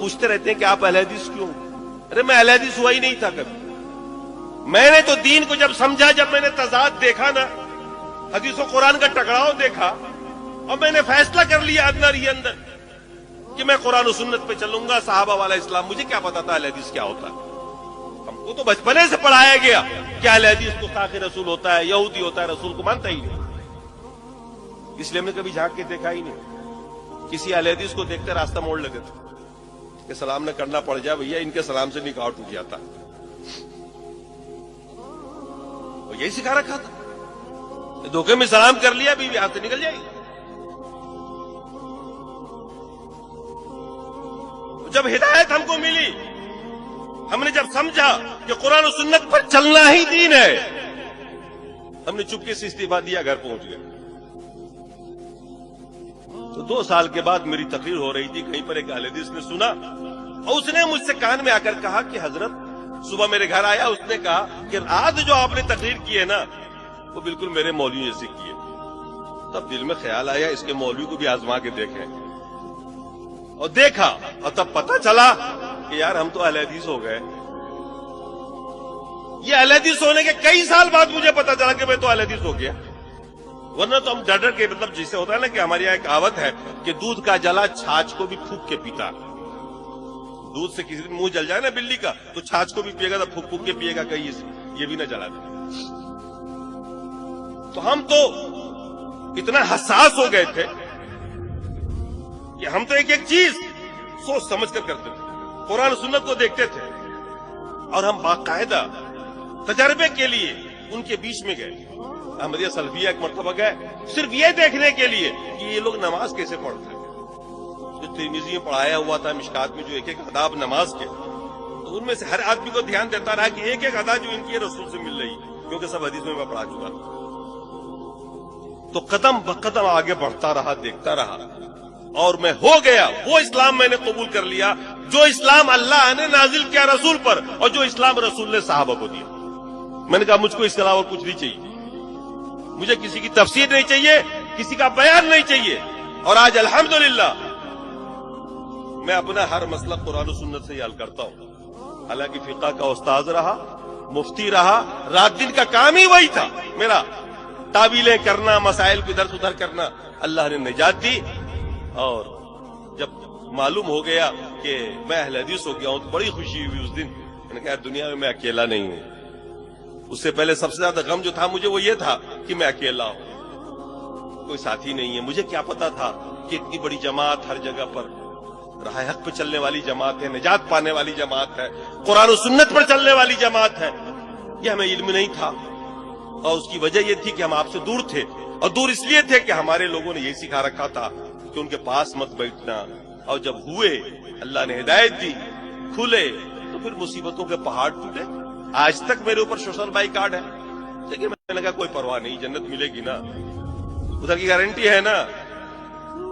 पूछते रहते हैं कि आप अहले हदीस क्यों? अरे मैं अहले हदीस हुआ ही नहीं था कभी। मैंने तो दीन को जब समझा, जब मैंने तजाद देखा ना, हदीस और कुरान का टकराव देखा, और मैंने फैसला कर लिया अंदर ही अंदर कि मैं कुरान और सुन्नत पे चलूंगा, सहाबा वाला इस्लाम। मुझे क्या पता था अहले हदीस क्या होता है? हमको तो बचपने से पढ़ाया गया कि अहले हदीस गुस्ताखे रसूल होता है, यहूदी होता है, रसूल को मानता ही नहीं। इसलिए हमने कभी झांक के देखा ही नहीं। किसी अहले हदीस को देखते रास्ता मोड़ लेते थे कि सलाम न करना पड़ जाए भैया, इनके सलाम से निकाह टूट जाता। वो यही सिखा रखा था, धोखे में सलाम कर लिया, बीवी हाथ से निकल जाएगी। जब हिदायत हमको मिली, हमने जब समझा कि कुरान और सुन्नत पर चलना ही दीन है, हमने चुपके से इस्तीफा दिया, घर पहुंच गए। तो 2 साल के बाद मेरी तकरीर हो रही थी, कहीं पर एक अहले हदीस ने सुना और उसने मुझसे कान में आकर कहा कि हजरत, सुबह मेरे घर आया, उसने कहा कि आज जो आपने तकरीर की है ना, वो बिल्कुल मेरे मौलवी जैसी की है। तब दिल में ख्याल आया इसके मौलवी को भी आजमा के देखें, और देखा, और तब पता चला कि यार हम तो अहले हदीस हो गए। ये अहले हदीस होने के कई साल बाद मुझे पता चला कि मैं तो अहले हदीस हो गया। वरना तो हम डर के, मतलब जिसे होता है ना कि हमारे यहाँ कहावत है कि दूध का जला छाछ को भी फूंक के पीता। दूध से किसी दिन मुंह जल जाए ना बिल्ली का, तो छाछ को भी पिएगा तो फूंक फूंक के पिएगा, कहीं ये भी ना जला दे। तो हम तो इतना हसास हो गए थे कि हम तो एक एक चीज सोच समझ कर करते थे, कुरान और सुन्नत को देखते थे, और हम बाकायदा तजर्बे के लिए उनके बीच में गए। अहमदिया सल्फिया एक मरतबा गए सिर्फ ये देखने के लिए कि ये लोग नमाज कैसे पढ़ते हैं। जो तिरमिज़ी में पढ़ाया हुआ था मिशकात में, जो एक एक अदाब नमाज के, तो उनमें से हर आदमी को ध्यान देता रहा कि एक एक अदा जो इनकी रसूल से मिल रही, क्योंकि सब हदीस में मैं पढ़ा चुका था। तो कदम ब कदम आगे बढ़ता रहा, देखता रहा, और मैं हो गया वो इस्लाम मैंने कबूल कर लिया जो इस्लाम अल्लाह ने नाजिल किया रसूल पर, और जो इस्लाम रसूल ने सहाबा को दिया। मैंने कहा मुझको इसके अलावा कुछ नहीं चाहिए, मुझे किसी की तफसीर नहीं चाहिए, किसी का बयान नहीं चाहिए। और आज अल्हम्दुलिल्लाह मैं अपना हर मसला कुरान और सुन्नत से ही हल करता हूं। हालांकि फिक़ह का उस्ताद रहा, मुफ्ती रहा, रात दिन का काम ही वही था मेरा, तावीलें करना, मसाइल को इधर से उधर करना। अल्लाह ने निजात दी, और जब मालूम हो गया कि मैं अहले हदीस हो गया हूं तो बड़ी खुशी हुई उस दिन। मैंने कहा दुनिया में मैं अकेला नहीं हूं। उससे पहले सबसे ज्यादा गम जो था मुझे वो ये था कि मैं अकेला हूं, कोई साथी नहीं है। मुझे क्या पता था कि इतनी बड़ी जमात हर जगह पर राह हक पे चलने वाली जमात है, निजात पाने वाली जमात है, कुरान और सुन्नत पर चलने वाली जमात है। यह हमें इल्म नहीं था, और उसकी वजह यह थी कि हम आपसे दूर थे, और दूर इसलिए थे कि हमारे लोगों ने यही सिखा रखा था कि उनके पास मत बैठना। और जब हुए, अल्लाह ने हिदायत दी, खुले, तो फिर मुसीबतों के पहाड़ टूटे। आज तक मेरे ऊपर सोशल बाइकाट है, लेकिन मैंने कहा कोई परवाह नहीं, जन्नत मिलेगी ना, उधर की गारंटी है ना,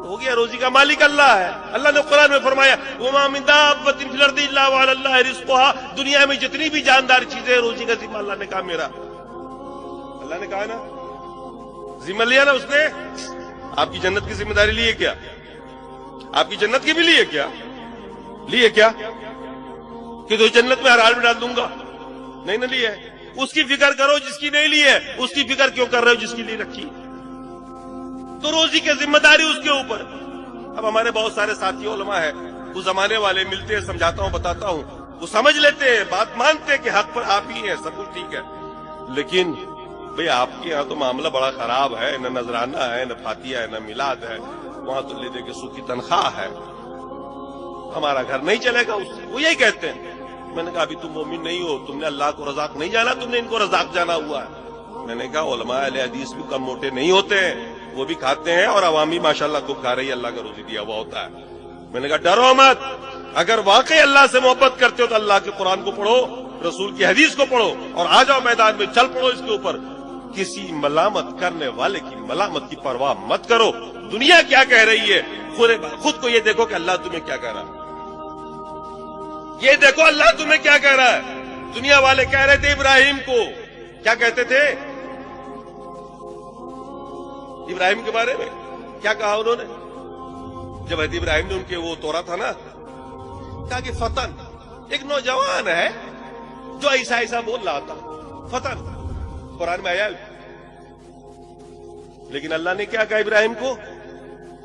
हो गया। रोजी का मालिक अल्लाह है। अल्लाह ने कुरान में फरमाया वमा मिन दाब्बतिन फिल अर्दि इल्ला व अलल्लाहि रिज़्क़ुहा, दुनिया में जितनी भी जानदार चीजें, रोजी का जिम्मा अल्लाह ने कहा मेरा। अल्लाह ने कहा ना, जिम्मा लिया ना उसने। आपकी जन्नत की जिम्मेदारी ली है क्या? आपकी जन्नत की भी ली है क्या? ली है क्या कि तो जन्नत में हर हाल में डाल दूंगा? नहीं ना ली है। उसकी फिक्र करो जिसकी नहीं ली है, उसकी फिक्र क्यों कर रहे हो जिसकी ली रखी? तो रोजी की जिम्मेदारी उसके ऊपर। अब हमारे बहुत सारे साथी उलमा है, वो जमाने वाले मिलते हैं, समझाता हूं, बताता हूं, वो समझ लेते हैं, बात मानते हैं कि हक पर आप ही हैं, सब कुछ ठीक है। लेकिन भाई आपके यहाँ तो मामला बड़ा खराब है, न नजराना है, न फातिया है, न मिलाद है, वहां तो ले दे के सूखी तनख्वाह है, हमारा घर नहीं चलेगा उससे। वो यही कहते हैं। मैंने कहा अभी तुम मोमिन नहीं हो, तुमने अल्लाह को रज़ाक नहीं जाना, तुमने इनको रज़ाक जाना हुआ है। मैंने कहा उलमा अहले हदीस भी कम मोटे नहीं होते हैं, वो भी खाते हैं, और अवामी माशाल्लाह खूब खा रही है, अल्लाह का रोजी दिया हुआ होता है। मैंने कहा डरो मत, अगर वाकई अल्लाह से मोहब्बत करते हो तो अल्लाह के कुरान को पढ़ो, रसूल की हदीस को पढ़ो, और आ जाओ मैदान में, चल पड़ो इसके ऊपर। किसी मलामत करने वाले की मलामत की परवाह मत करो। दुनिया क्या कह रही है, खुद को ये देखो कि अल्लाह तुम्हें क्या कह रहा है। ये देखो अल्लाह तुम्हें क्या कह रहा है। दुनिया वाले कह रहे थे इब्राहिम को, क्या कहते थे इब्राहिम के बारे में? क्या कहा उन्होंने जब हज़रत इब्राहिम ने उनके वो तोड़ा था ना, कहा कि फतन, एक नौजवान है जो ऐसा ऐसा बोल रहा था, फतन कुरान में आया। लेकिन अल्लाह ने क्या कहा इब्राहिम को?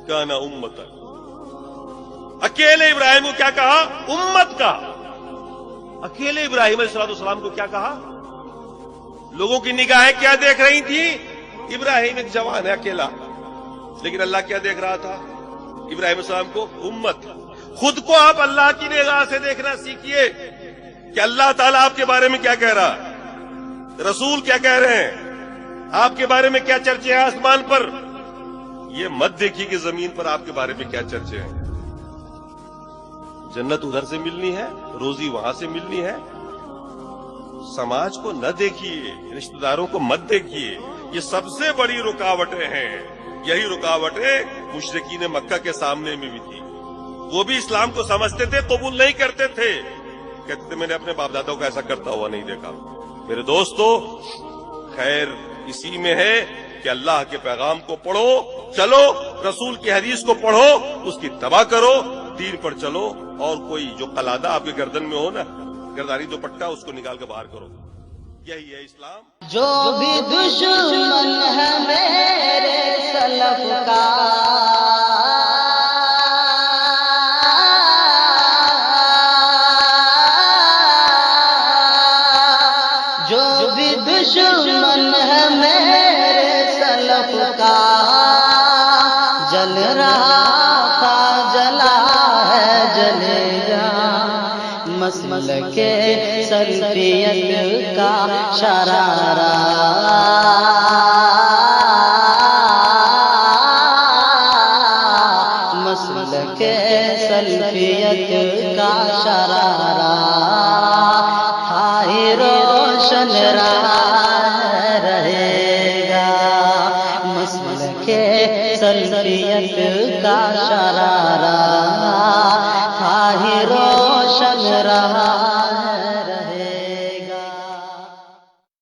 काना उम्मतन। अकेले इब्राहिम को क्या कहा? उम्मत का। अकेले इब्राहिम अलैहिस्सलाम को क्या कहा? लोगों की निगाहें क्या देख रही थी? इब्राहिम एक जवान है अकेला, लेकिन अल्लाह क्या देख रहा था? इब्राहिम अलैहिस्सलाम को उम्मत। खुद को आप अल्लाह की निगाह से देखना सीखिए कि अल्लाह ताला आपके बारे में क्या कह रहा है, रसूल क्या कह रहे हैं, आपके बारे में क्या चर्चे हैं आसमान पर। ये मत देखिए कि जमीन पर आपके बारे में क्या चर्चे हैं। जन्नत उधर से मिलनी है, रोजी वहां से मिलनी है। समाज को न देखिए, रिश्तेदारों को मत देखिए, ये सबसे बड़ी रुकावटें हैं। यही रुकावटें मुशरिकीन मक्का के सामने में भी थी। वो भी इस्लाम को समझते थे, कबूल नहीं करते थे, कहते थे मैंने अपने बाप दादाओं को ऐसा करता हुआ नहीं देखा। मेरे दोस्तों, खैर इसी में है कि अल्लाह के पैगाम को पढ़ो, चलो, रसूल की हदीस को पढ़ो, उसकी तबाह करो, दीन पर चलो, और कोई जो कलादा आपके गर्दन में हो ना, गर्दारी दुपट्टा, उसको निकाल के बाहर करो। यही है इस्लाम। जो भी दुश्मन है मेरे सलफ का, जो भी दुश्मन है मेरे सलफ का, जल रहा था जला है जलेगा। मसलके सल्फियत का शरारा, मसलके सल्फियत का शरारा, हाय रोशन रहेगा। मसलके सल्फियत का शरारा, हाय रोशन रहा